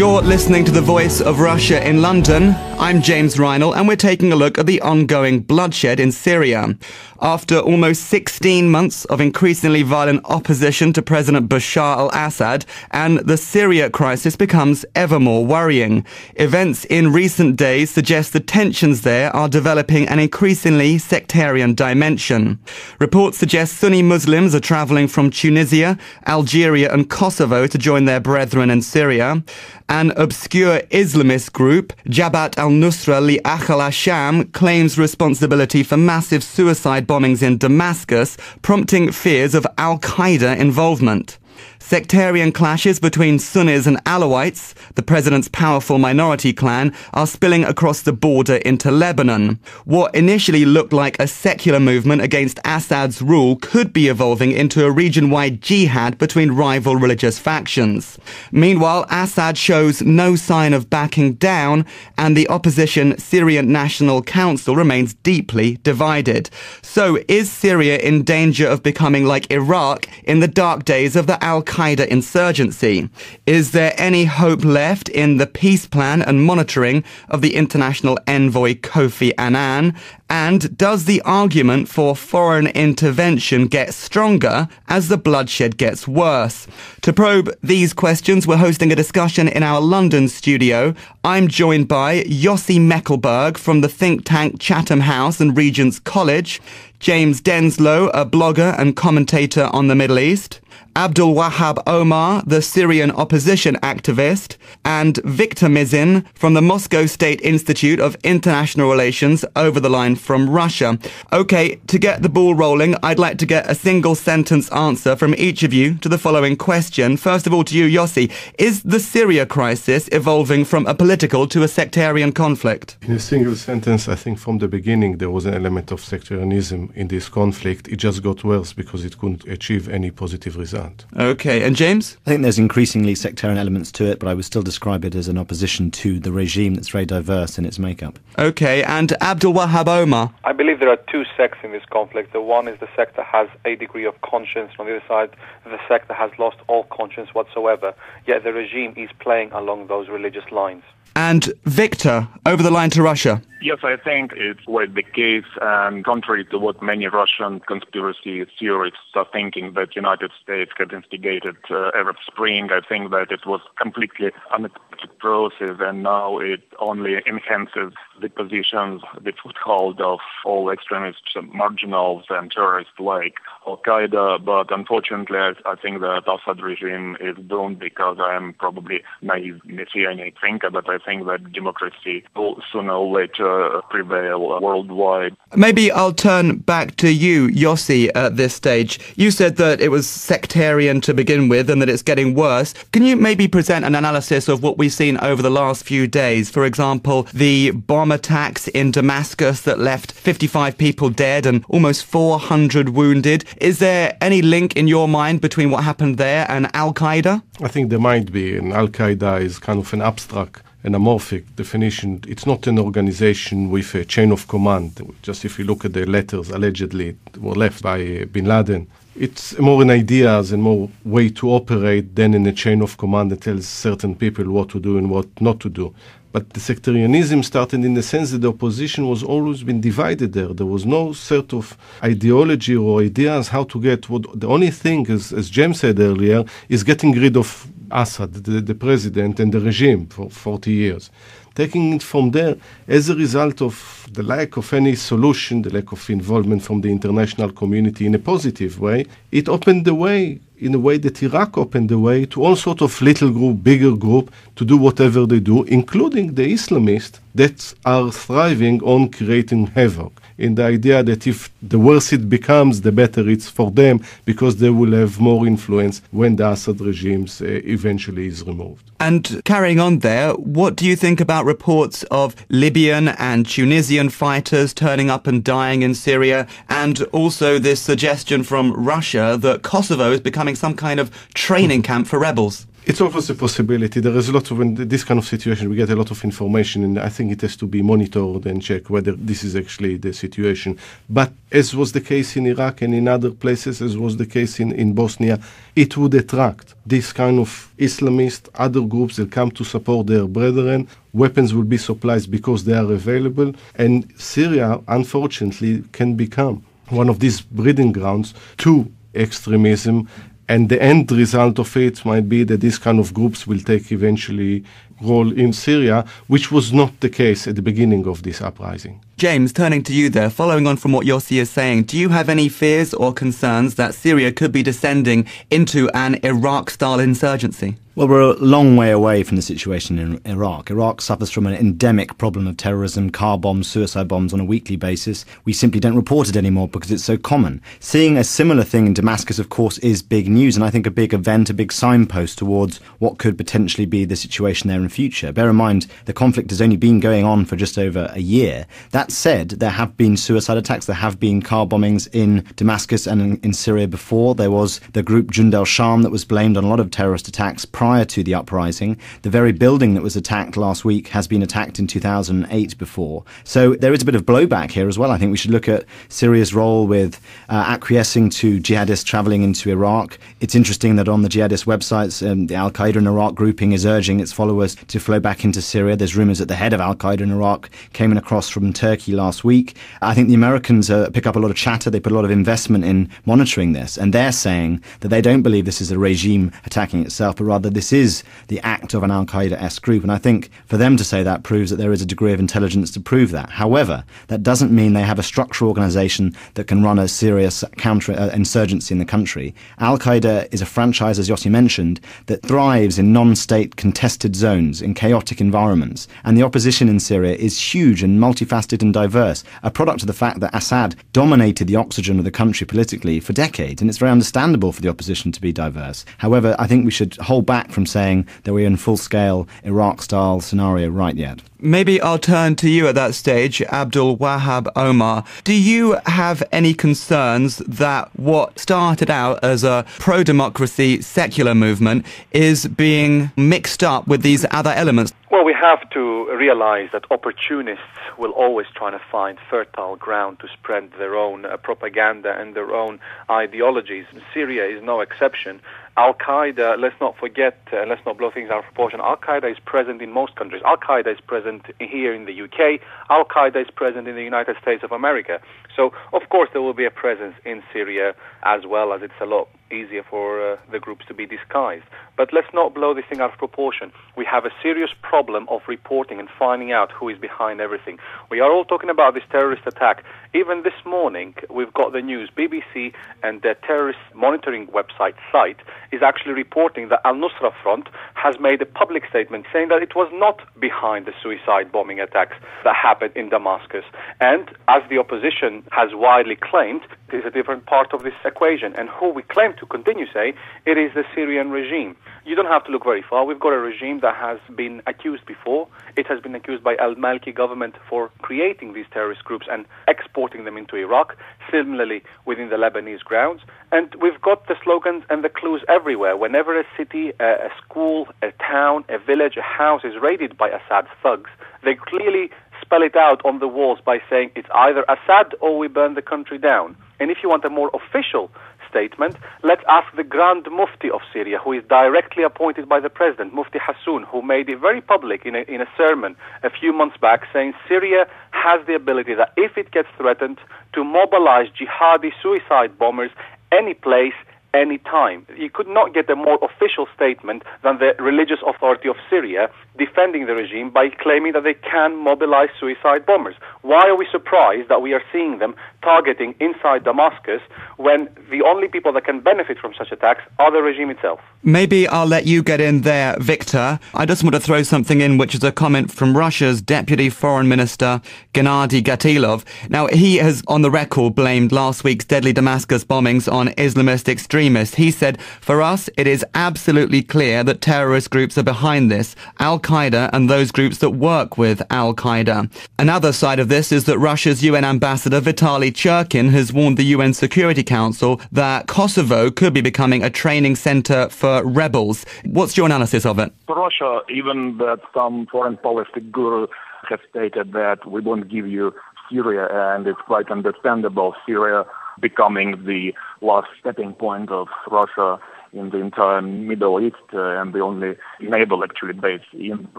You're listening to The Voice of Russia in London. I'm James Reinl, and we're taking a look at the ongoing bloodshed in Syria. After almost 16 months of increasingly violent opposition to President Bashar al-Assad, and the Syria crisis becomes ever more worrying. Events in recent days suggest the tensions there are developing an increasingly sectarian dimension. Reports suggest Sunni Muslims are travelling from Tunisia, Algeria and Kosovo to join their brethren in Syria. An obscure Islamist group, Jabhat al-Nusra li-Ahl al-Sham, claims responsibility for massive suicide bombings in Damascus, prompting fears of al-Qaeda involvement. Sectarian clashes between Sunnis and Alawites, the president's powerful minority clan, are spilling across the border into Lebanon. What initially looked like a secular movement against Assad's rule could be evolving into a region-wide jihad between rival religious factions. Meanwhile, Assad shows no sign of backing down, and the opposition Syrian National Council remains deeply divided. So, is Syria in danger of becoming like Iraq in the dark days of the al-Qaeda insurgency? Is there any hope left in the peace plan and monitoring of the international envoy Kofi Annan? And does the argument for foreign intervention get stronger as the bloodshed gets worse? To probe these questions, we're hosting a discussion in our London studio. I'm joined by Yossi Mekelberg from the think tank Chatham House and Regent's College, James Denselow, a blogger and commentator on the Middle East, Abdul Wahab Omar, the Syrian opposition activist, and Viktor Mizin from the Moscow State Institute of International Relations over the line from Russia. Okay, to get the ball rolling, I'd like to get a single sentence answer from each of you to the following question. First of all, to you, Yossi, is the Syria crisis evolving from a political to a sectarian conflict? In a single sentence, I think from the beginning there was an element of sectarianism in this conflict. It just got worse because it couldn't achieve any positive result. Okay, and James? I think there's increasingly sectarian elements to it, but I would still describe it as an opposition to the regime that's very diverse in its makeup. Okay, and Abdul Wahab Omar? I believe there are two sects in this conflict. The one is the sect that has a degree of conscience. On the other side, the sect that has lost all conscience whatsoever. Yet the regime is playing along those religious lines. And Victor, over the line to Russia. Yes, I think it's quite the case, and contrary to what many Russian conspiracy theorists are thinking that United States had instigated Arab Spring, I think that it was completely unexpected process, and now it only enhances the positions, the foothold of all extremists, marginals and terrorists like Al-Qaeda. But unfortunately, I think that Assad regime is doomed because I am probably naive messianic thinker, but I think that democracy will sooner or later prevail worldwide. Maybe I'll turn back to you, Yossi, at this stage. You said that it was sectarian to begin with and that it's getting worse. Can you maybe present an analysis of what we've seen over the last few days? For example, the bomb attacks in Damascus that left 55 people dead and almost 400 wounded. Is there any link in your mind between what happened there and Al-Qaeda? I think there might be, and Al-Qaeda is kind of an abstract an amorphic definition. It's not an organization with a chain of command. Just if you look at the letters allegedly were left by bin Laden, it's more an ideas and more way to operate than in a chain of command that tells certain people what to do and what not to do. But the sectarianism started in the sense that the opposition was always been divided there. There was no sort of ideology or ideas how to get what. The only thing, as James said earlier, is getting rid of Assad, the president, and the regime for 40 years. Taking it from there, as a result of the lack of any solution, the lack of involvement from the international community in a positive way, it opened the way in a way that Iraq opened the way to all sort of little group, bigger group, to do whatever they do, including the Islamists that are thriving on creating havoc. In the idea that if the worse it becomes, the better it's for them, because they will have more influence when the Assad regime eventually is removed. And carrying on there, what do you think about reports of Libyan and Tunisian fighters turning up and dying in Syria, and also this suggestion from Russia that Kosovo is becoming some kind of training camp for rebels? It's always a possibility. There is a lot of, in this kind of situation, we get a lot of information, and I think it has to be monitored and checked whether this is actually the situation. But as was the case in Iraq and in other places, as was the case in Bosnia, it would attract this kind of Islamist, other groups that come to support their brethren. Weapons will be supplied because they are available. And Syria, unfortunately, can become one of these breeding grounds to extremism. And the end result of it might be that these kind of groups will take eventually role in Syria, which was not the case at the beginning of this uprising. James, turning to you there, following on from what Yossi is saying, do you have any fears or concerns that Syria could be descending into an Iraq-style insurgency? Well, we're a long way away from the situation in Iraq. Iraq suffers from an endemic problem of terrorism, car bombs, suicide bombs on a weekly basis. We simply don't report it anymore because it's so common. Seeing a similar thing in Damascus, of course, is big news, and I think a big event, a big signpost towards what could potentially be the situation there in future. Bear in mind, the conflict has only been going on for just over a year. That said, there have been suicide attacks, there have been car bombings in Damascus and in Syria before. There was the group Jund al-Sham that was blamed on a lot of terrorist attacks prior to the uprising. The very building that was attacked last week has been attacked in 2008 before. So there is a bit of blowback here as well. I think we should look at Syria's role with acquiescing to jihadists travelling into Iraq. It's interesting that on the jihadist websites, the Al-Qaeda in Iraq grouping is urging its followers to flow back into Syria. There's rumours that the head of Al-Qaeda in Iraq came in across from Turkey last week. I think the Americans pick up a lot of chatter. They put a lot of investment in monitoring this, and they're saying that they don't believe this is a regime attacking itself, but rather this is the act of an Al-Qaeda-esque group. And I think for them to say that proves that there is a degree of intelligence to prove that. However, that doesn't mean they have a structural organisation that can run a serious counter-insurgency in the country. Al-Qaeda is a franchise, as Yossi mentioned, that thrives in non-state contested zones, in chaotic environments. And the opposition in Syria is huge and multifaceted and diverse, a product of the fact that Assad dominated the oxygen of the country politically for decades, and it's very understandable for the opposition to be diverse. However, I think we should hold back from saying that we're in full-scale Iraq-style scenario right yet. Maybe I'll turn to you at that stage, Abdul Wahab Omar. Do you have any concerns that what started out as a pro-democracy secular movement is being mixed up with these other elements? Well, we have to realize that opportunists will always try to find fertile ground to spread their own propaganda and their own ideologies. Syria is no exception. Al-Qaeda, let's not forget, let's not blow things out of proportion, Al-Qaeda is present in most countries. Al-Qaeda is present here in the UK. Al-Qaeda is present in the United States of America. So, of course, there will be a presence in Syria as well, as it's a lot easier for the groups to be disguised. But let's not blow this thing out of proportion. We have a serious problem of reporting and finding out who is behind everything. We are all talking about this terrorist attack. Even this morning, we've got the news. BBC and the terrorist monitoring website site is actually reporting that Al-Nusra Front has made a public statement saying that it was not behind the suicide bombing attacks that happened in Damascus. And as the opposition has widely claimed, it is a different part of this equation. And who we claim to continue say, it is the Syrian regime. You don't have to look very far. We've got a regime that has been accused before. It has been accused by al-Maliki government for creating these terrorist groups and exporting them into Iraq, similarly within the Lebanese grounds. And we've got the slogans and the clues everywhere. Whenever a city, a school, a town, a village, a house is raided by Assad's thugs, they clearly spell it out on the walls by saying it's either Assad or we burn the country down. And if you want a more official statement, let's ask the Grand Mufti of Syria, who is directly appointed by the president, Mufti Hassoun, who made it very public in a sermon a few months back, saying Syria has the ability that if it gets threatened to mobilize jihadi suicide bombers any place, any time. You could not get a more official statement than the religious authority of Syria defending the regime by claiming that they can mobilize suicide bombers. Why are we surprised that we are seeing them targeting inside Damascus when the only people that can benefit from such attacks are the regime itself? Maybe I'll let you get in there, Viktor. I just want to throw something in, which is a comment from Russia's Deputy Foreign Minister, Gennady Gatilov. Now, he has, on the record, blamed last week's deadly Damascus bombings on Islamist extremists. extremist. He said, "For us, it is absolutely clear that terrorist groups are behind this, Al-Qaeda and those groups that work with Al-Qaeda." Another side of this is that Russia's UN ambassador Vitaly Churkin has warned the UN Security Council that Kosovo could be becoming a training center for rebels. What's your analysis of it? For Russia, even that some foreign policy guru has stated that we won't give you Syria, and it's quite understandable. Syria becoming the last stepping point of Russia in the entire Middle East and the only naval actually base in the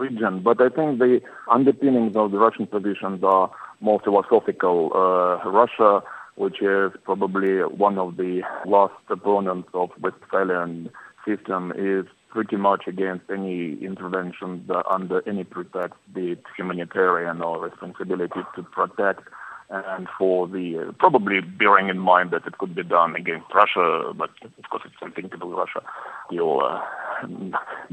region. But I think the underpinnings of the Russian positions are more philosophical. Russia, which is probably one of the last opponents of Westphalian system, is pretty much against any intervention under any pretext, be it humanitarian or responsibility to protect, and for the probably bearing in mind that it could be done against Russia, but of course it's unthinkable Russia still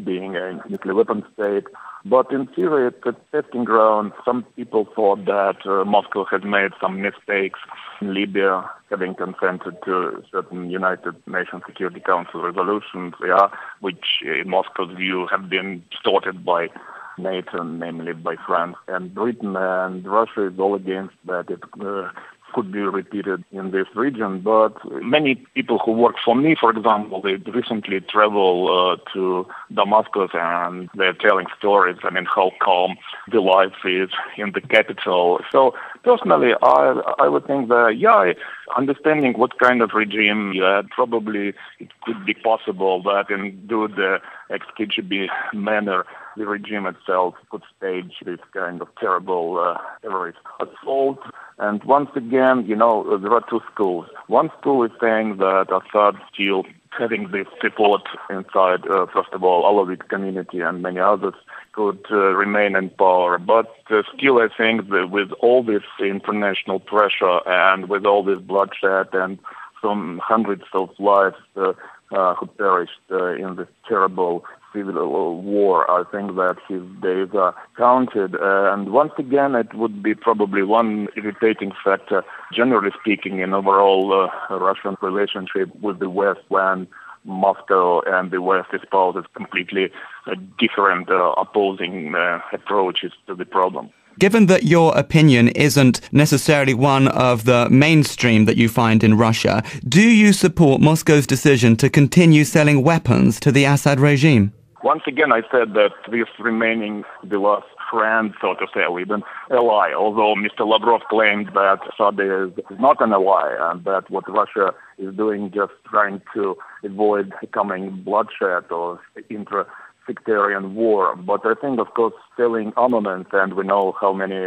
being a nuclear weapon state. But in Syria, it's a testing ground. Some people thought that Moscow had made some mistakes in Libya, having consented to certain United Nations Security Council resolutions, which in Moscow's view have been distorted by NATO, namely by France and Britain, and Russia is all against that. It could be repeated in this region. But many people who work for me, for example, they recently travel to Damascus and they're telling stories, how calm the life is in the capital. So personally, I would think that, understanding what kind of regime you had, probably it could be possible that in the ex-KGB manner, the regime itself could stage this kind of terrible terrorist assault. And once again, there are two schools. One school is saying that Assad still having this support inside, first of all, Alawite community and many others could remain in power. But still, I think that with all this international pressure and with all this bloodshed and some hundreds of lives who perished in this terrible civil war, I think that his days are counted. And once again, it would be probably one irritating factor, generally speaking, in overall Russian relationship with the West, when Moscow and the West espouses completely different opposing approaches to the problem. Given that your opinion isn't necessarily one of the mainstream that you find in Russia, do you support Moscow's decision to continue selling weapons to the Assad regime? Once again, I said that this remaining the last friend, so to say, or even ally, although Mr. Lavrov claimed that Assad is not an ally and that what Russia is doing just trying to avoid becoming bloodshed or intra-sectarian war. But I think, of course, selling armaments, and we know how many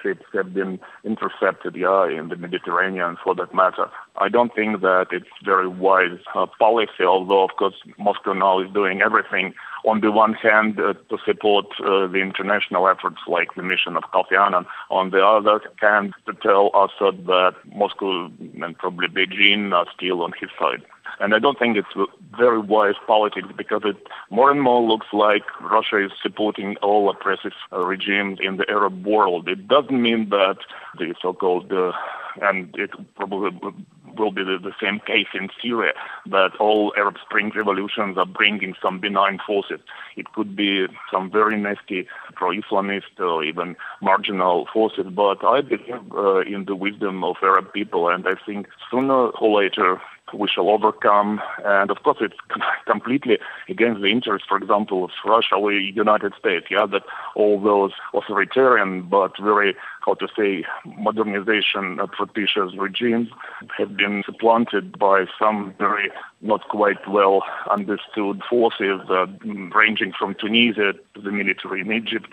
ships have been intercepted in the Mediterranean for that matter. I don't think that it's very wise policy, although, of course, Moscow now is doing everything on the one hand to support the international efforts like the mission of Kofi Annan, on the other hand to tell Assad that Moscow and probably Beijing are still on his side. And I don't think it's very wise politics because it more and more looks like Russia is supporting all oppressive regimes in the Arab world. It doesn't mean that the so-called, and it probably will be the same case in Syria, that all Arab Spring revolutions are bringing some benign forces. It could be some very nasty pro-Islamist or even marginal forces, but I believe in the wisdom of Arab people, and I think sooner or later we shall overcome. And of course, it's completely against the interest, for example, of Russia or the United States, that all those authoritarian but very, modernization propitious regimes have been supplanted by some very not quite well understood forces ranging from Tunisia to the military in Egypt.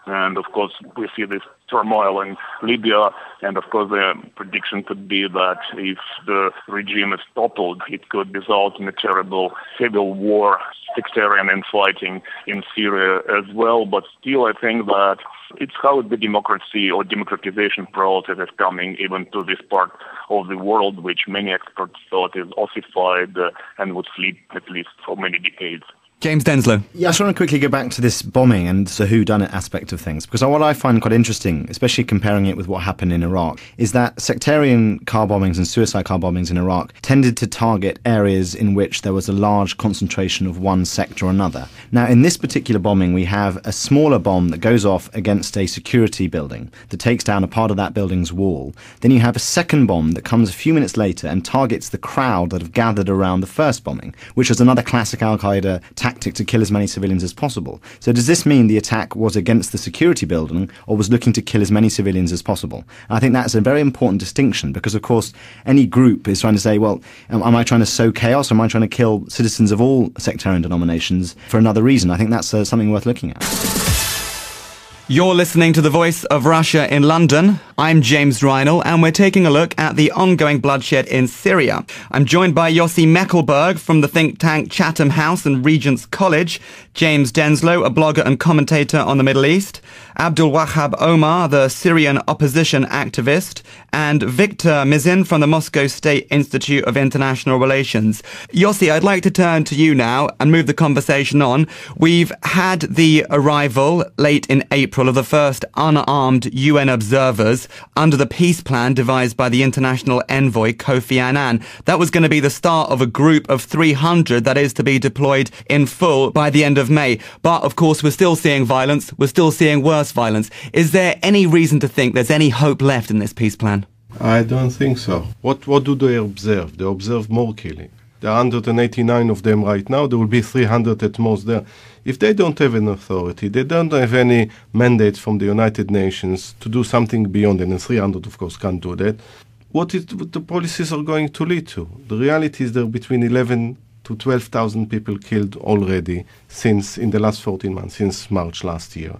And of course, we see this turmoil in Libya. And of course, the prediction could be that if the regime is toppled, it could result in a terrible civil war, sectarian infighting in Syria as well. But still, I think that it's how the democracy or democratization process is coming even to this part of the world, which many experts thought is ossified and would sleep at least for many decades. James Denselow. Yeah, I just want to quickly go back to this bombing and the whodunit aspect of things, because what I find quite interesting, especially comparing it with what happened in Iraq, is that sectarian car bombings and suicide car bombings in Iraq tended to target areas in which there was a large concentration of one sect or another. Now, in this particular bombing, we have a smaller bomb that goes off against a security building that takes down a part of that building's wall. Then you have a second bomb that comes a few minutes later and targets the crowd that have gathered around the first bombing, which is another classic Al-Qaeda tactic to kill as many civilians as possible. So does this mean the attack was against the security building or was looking to kill as many civilians as possible? And I think that's a very important distinction because, of course, any group is trying to say, well, am I trying to sow chaos or am I trying to kill citizens of all sectarian denominations for another reason? I think that's something worth looking at. You're listening to The Voice of Russia in London. I'm James Reinl, and we're taking a look at the ongoing bloodshed in Syria. I'm joined by Yossi Mekelberg from the think tank Chatham House and Regent's College, James Denselow, a blogger and commentator on the Middle East, Abdul Wahab Omar, the Syrian opposition activist, and Viktor Mizin from the Moscow State Institute of International Relations. Yossi, I'd like to turn to you now and move the conversation on. We've had the arrival late in April of the first unarmed UN observers under the peace plan devised by the international envoy Kofi Annan. That was going to be the start of a group of 300 that is to be deployed in full by the end of May. But of course, we're still seeing violence. We're still seeing worse violence. Is there any reason to think there's any hope left in this peace plan? I don't think so. What do they observe? They observe more killing. There are 189 of them right now. There will be 300 at most there. If they don't have an authority, they don't have any mandate from the United Nations to do something beyond it, and 300, of course, can't do that. What the policies are going to lead to? The reality is there are between 11 to 12,000 people killed already in the last 14 months, since March last year.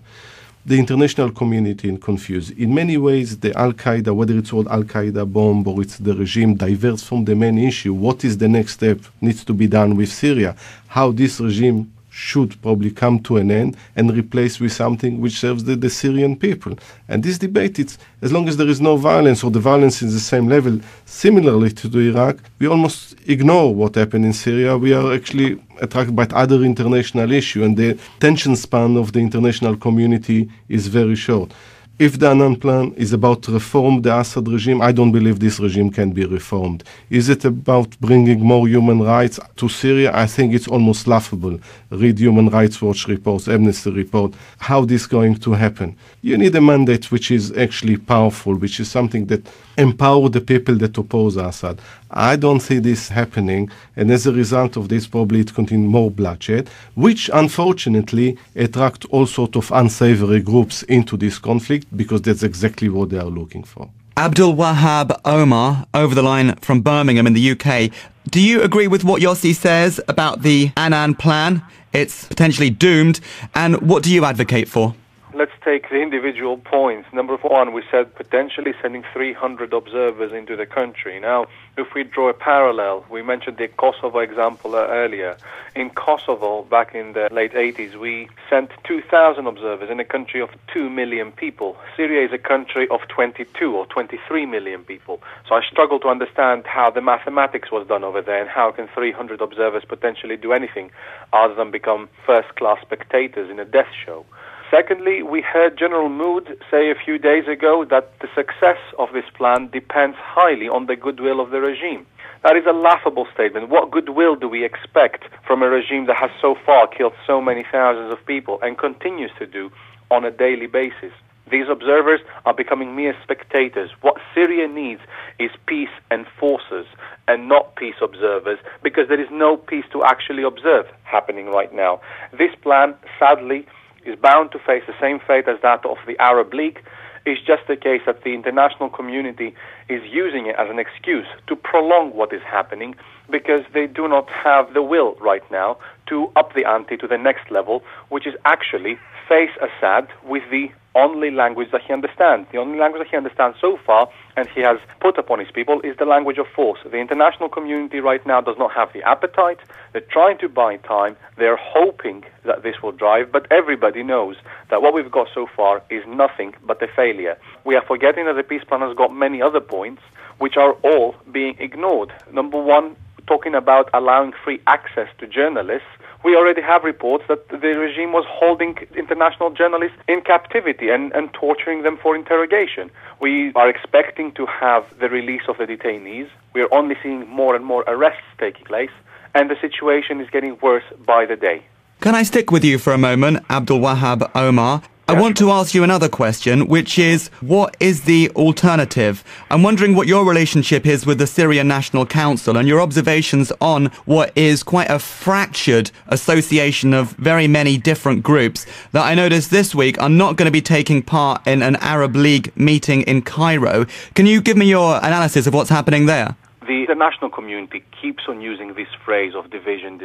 The international community is confused. In many ways, the Al-Qaeda, whether it's called Al-Qaeda bomb or it's the regime, diverts from the main issue. What is the next step needs to be done with Syria? How this regime should probably come to an end and replace with something which serves the Syrian people. And this debate, it's as long as there is no violence or the violence is the same level, similarly to Iraq, we almost ignore what happened in Syria. We are actually attracted by other international issues, and the attention span of the international community is very short. If the Annan plan is about to reform the Assad regime, I don't believe this regime can be reformed. Is it about bringing more human rights to Syria? I think it's almost laughable. Read Human Rights Watch reports, Amnesty report. How this is going to happen? You need a mandate which is actually powerful, which is something that empower the people that oppose Assad. I don't see this happening, and as a result of this, probably it continues more bloodshed, which unfortunately attract all sorts of unsavory groups into this conflict, because that's exactly what they are looking for. Abdul Wahab Omar, over the line from Birmingham in the UK. Do you agree with what Yossi says about the Annan plan? It's potentially doomed, and what do you advocate for? Let's take the individual points. Number one, we said potentially sending 300 observers into the country. Now, if we draw a parallel, we mentioned the Kosovo example earlier. In Kosovo, back in the late 80s, we sent 2,000 observers in a country of 2 million people. Syria is a country of 22 or 23 million people. So I struggle to understand how the mathematics was done over there and how can 300 observers potentially do anything other than become first-class spectators in a death show. Secondly, we heard General Mood say a few days ago that the success of this plan depends highly on the goodwill of the regime. That is a laughable statement. What goodwill do we expect from a regime that has so far killed so many thousands of people and continues to do on a daily basis? These observers are becoming mere spectators. What Syria needs is peace enforcers and not peace observers, because there is no peace to actually observe happening right now. This plan, sadly, is bound to face the same fate as that of the Arab League. It's just the case that the international community is using it as an excuse to prolong what is happening, because they do not have the will right now to up the ante to the next level, which is actually face Assad with the only language that he understands. The only language that he understands so far, and he has put upon his people, is the language of force. The international community right now does not have the appetite. They're trying to buy time. They're hoping that this will drive, but everybody knows that what we've got so far is nothing but a failure. We are forgetting that the peace plan has got many other points which are all being ignored. Number one, talking about allowing free access to journalists We already have reports that the regime was holding international journalists in captivity and torturing them for interrogation. We are expecting to have the release of the detainees. We are only seeing more and more arrests taking place, and the situation is getting worse by the day. Can I stick with you for a moment, Abdul Wahab Omar? I want to ask you another question, which is, what is the alternative? I'm wondering what your relationship is with the Syrian National Council and your observations on what is quite a fractured association of very many different groups that I noticed this week are not going to be taking part in an Arab League meeting in Cairo. Can you give me your analysis of what's happening there? The international community keeps on using this phrase of division.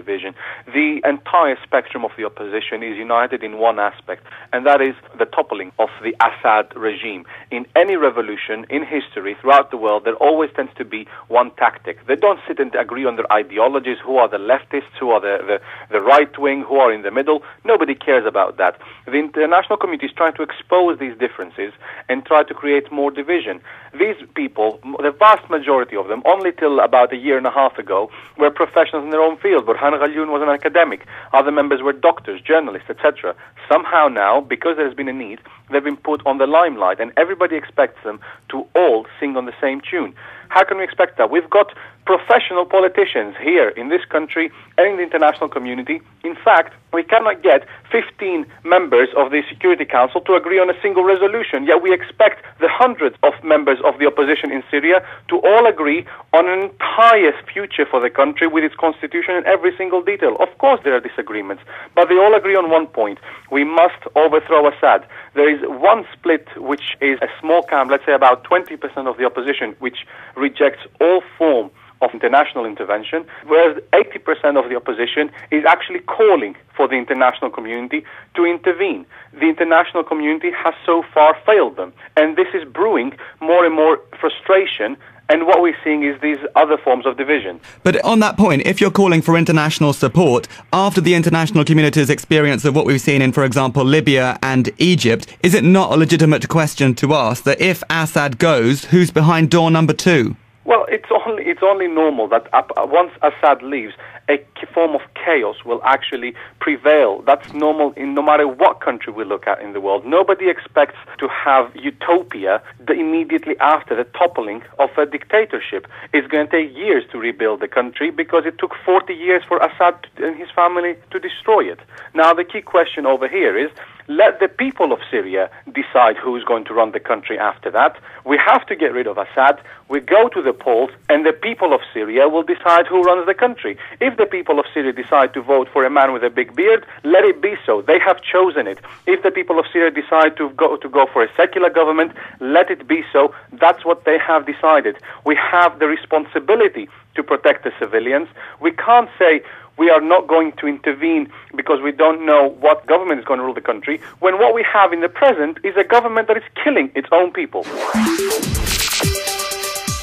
The entire spectrum of the opposition is united in one aspect, and that is the toppling of the Assad regime. In any revolution in history throughout the world, there always tends to be one tactic. They don't sit and agree on their ideologies, who are the leftists, who are the right wing, who are in the middle. Nobody cares about that. The international community is trying to expose these differences and try to create more division. These people, the vast majority of them, only till about a year and a half ago, were professionals in their own field. Burhan Ghaliun was an academic. Other members were doctors, journalists, etc. Somehow now, because there has been a need, they've been put on the limelight, and everybody expects them to all sing on the same tune. How can we expect that? We've got professional politicians here in this country and in the international community. In fact, we cannot get 15 members of the Security Council to agree on a single resolution, yet we expect the hundreds of members of the opposition in Syria to all agree on an entire future for the country with its constitution and every single detail. Of course there are disagreements, but they all agree on one point. We must overthrow Assad. There is one split, which is a small camp, let's say about 20% of the opposition, which rejects all form of international intervention, whereas 80% of the opposition is actually calling for the international community to intervene. The international community has so far failed them, and this is brewing more and more frustration, and what we're seeing is these other forms of division. But on that point, if you're calling for international support, after the international community's experience of what we've seen in, for example, Libya and Egypt, is it not a legitimate question to ask that if Assad goes, who's behind door number 2? Well, it's only normal that once Assad leaves, a form of chaos will actually prevail. That's normal in no matter what country we look at in the world. Nobody expects to have utopia immediately after the toppling of a dictatorship. It's going to take years to rebuild the country because it took 40 years for Assad and his family to destroy it. Now, the key question over here is, let the people of Syria decide who's going to run the country after that. We have to get rid of Assad. We go to the polls, and the people of Syria will decide who runs the country. If the people of Syria decide to vote for a man with a big beard, let it be so. They have chosen it. If the people of Syria decide to go for a secular government, let it be so. That's what they have decided. We have the responsibility to protect the civilians. We can't say we are not going to intervene because we don't know what government is going to rule the country, when what we have in the present is a government that is killing its own people.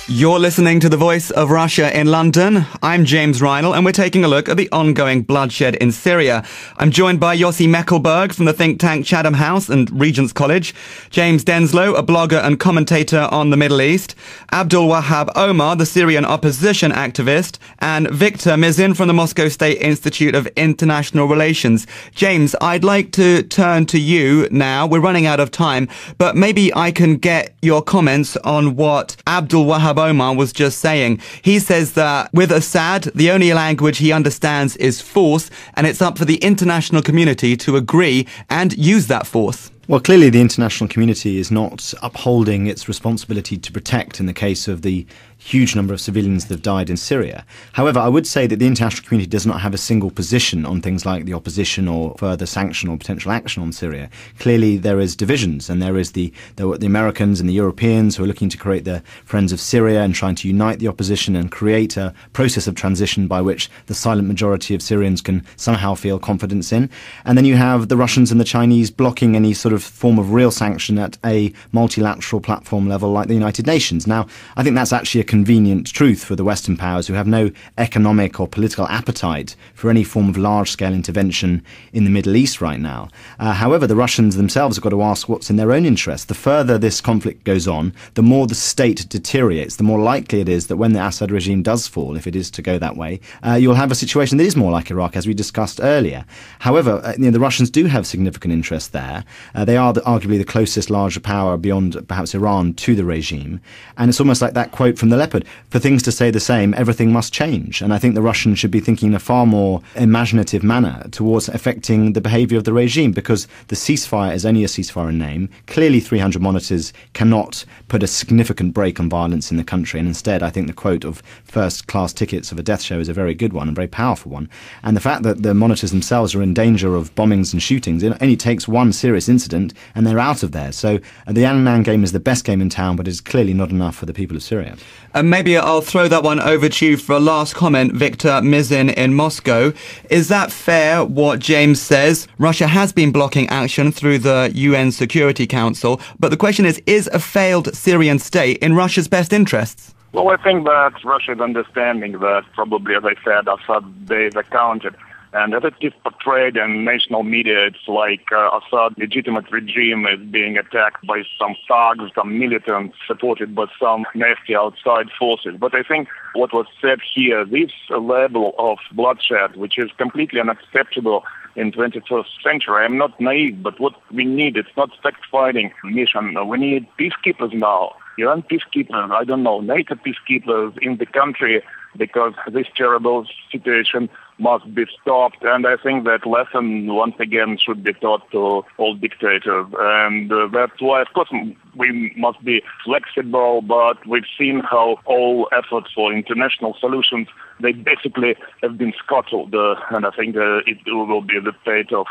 You're listening to The Voice of Russia in London. I'm James Reinl, and we're taking a look at the ongoing bloodshed in Syria. I'm joined by Yossi Mekelberg from the think tank Chatham House and Regent's College, James Denselow, a blogger and commentator on the Middle East, Abdul Wahab Omar, the Syrian opposition activist, and Viktor Mizin from the Moscow State Institute of International Relations. James, I'd like to turn to you now. We're running out of time, but maybe I can get your comments on what Abdul Wahab Omar was just saying. He says that with Assad, the only language he understands is force, and it's up for the international community to agree and use that force. Well, clearly the international community is not upholding its responsibility to protect in the case of the huge number of civilians that have died in Syria. However, I would say that the international community does not have a single position on things like the opposition or further sanction or potential action on Syria. Clearly there is divisions, and there is the Americans and the Europeans who are looking to create the Friends of Syria and trying to unite the opposition and create a process of transition by which the silent majority of Syrians can somehow feel confidence in. And then you have the Russians and the Chinese blocking any sort of form of real sanction at a multilateral platform level like the United Nations. Now, I think that's actually a convenient truth for the Western powers, who have no economic or political appetite for any form of large-scale intervention in the Middle East right now. However, the Russians themselves have got to ask what's in their own interest. The further this conflict goes on, the more the state deteriorates, the more likely it is that when the Assad regime does fall, if it is to go that way, you'll have a situation that is more like Iraq, as we discussed earlier. However, the Russians do have significant interest there. They are arguably the closest larger power beyond perhaps Iran to the regime. And it's almost like that quote from the Leopard, for things to stay the same, everything must change. And I think the Russians should be thinking in a far more imaginative manner towards affecting the behaviour of the regime, because the ceasefire is only a ceasefire in name. Clearly 300 monitors cannot put a significant break on violence in the country, and instead I think the quote of first-class tickets of a death show is a very good one, a very powerful one. And the fact that the monitors themselves are in danger of bombings and shootings, it only takes one serious incident and they're out of there. So the Annan game is the best game in town, but it's clearly not enough for the people of Syria. And maybe I'll throw that one over to you for a last comment, Viktor Mizin in Moscow. Is that fair, what James says? Russia has been blocking action through the UN Security Council, but the question is a failed Syrian state in Russia's best interests? Well, I think that Russia is understanding that probably, as I said, Assad days are counted. And as it is portrayed in national media, it's like Assad's legitimate regime is being attacked by some thugs, some militants, supported by some nasty outside forces. But I think what was said here, this level of bloodshed, which is completely unacceptable in 21st century. I'm not naive, but what we need, it's not fact-finding mission. We need peacekeepers now. UN peacekeepers, I don't know, NATO peacekeepers in the country, because this terrible situation must be stopped. And I think that lesson, once again, should be taught to all dictators. And that's why, of course, we must be flexible, but we've seen how all efforts for international solutions, they basically have been scuttled. And I think it will be the fate of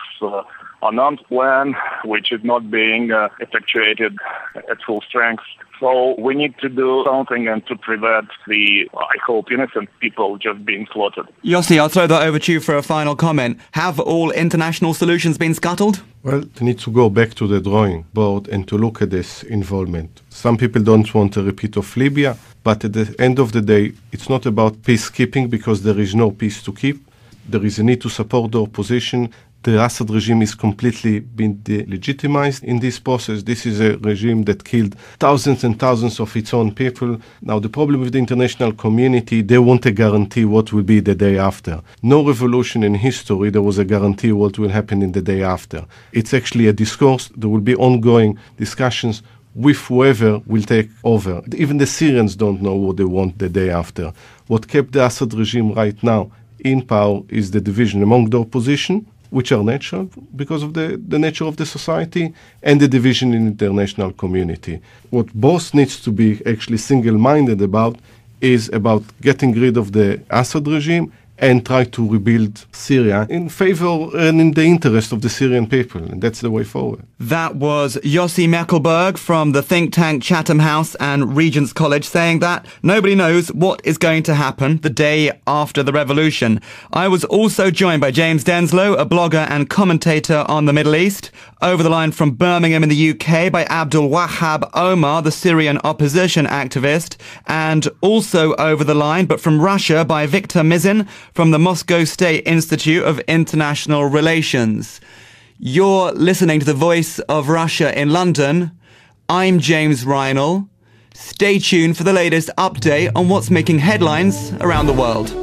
Annan's plan, which is not being effectuated at full strength. So we need to do something and to prevent the, I hope, innocent people just being slaughtered. Yossi, I'll throw that over to you for a final comment. Have all international solutions been scuttled? Well, we need to go back to the drawing board and to look at this involvement. Some people don't want a repeat of Libya, but at the end of the day, it's not about peacekeeping, because there is no peace to keep. There is a need to support the opposition. The Assad regime is completely been delegitimized in this process. This is a regime that killed thousands and thousands of its own people. Now, the problem with the international community, they want a guarantee what will be the day after. No revolution in history, there was a guarantee what will happen in the day after. It's actually a discourse. There will be ongoing discussions with whoever will take over. Even the Syrians don't know what they want the day after. What kept the Assad regime right now in power is the division among the opposition, which are natural because of the nature of the society, and the division in the international community. What both needs to be actually single-minded about is about getting rid of the Assad regime and try to rebuild Syria in favor and in the interest of the Syrian people. And that's the way forward. That was Yossi Mekelberg from the think tank Chatham House and Regent's College saying that nobody knows what is going to happen the day after the revolution. I was also joined by James Denselow, a blogger and commentator on the Middle East. Over the line from Birmingham in the UK by Abdul Wahab Omar, the Syrian opposition activist. And also over the line, but from Russia, by Viktor Mizin from the Moscow State Institute of International Relations. You're listening to the Voice of Russia in London. I'm James Reinl. Stay tuned for the latest update on what's making headlines around the world.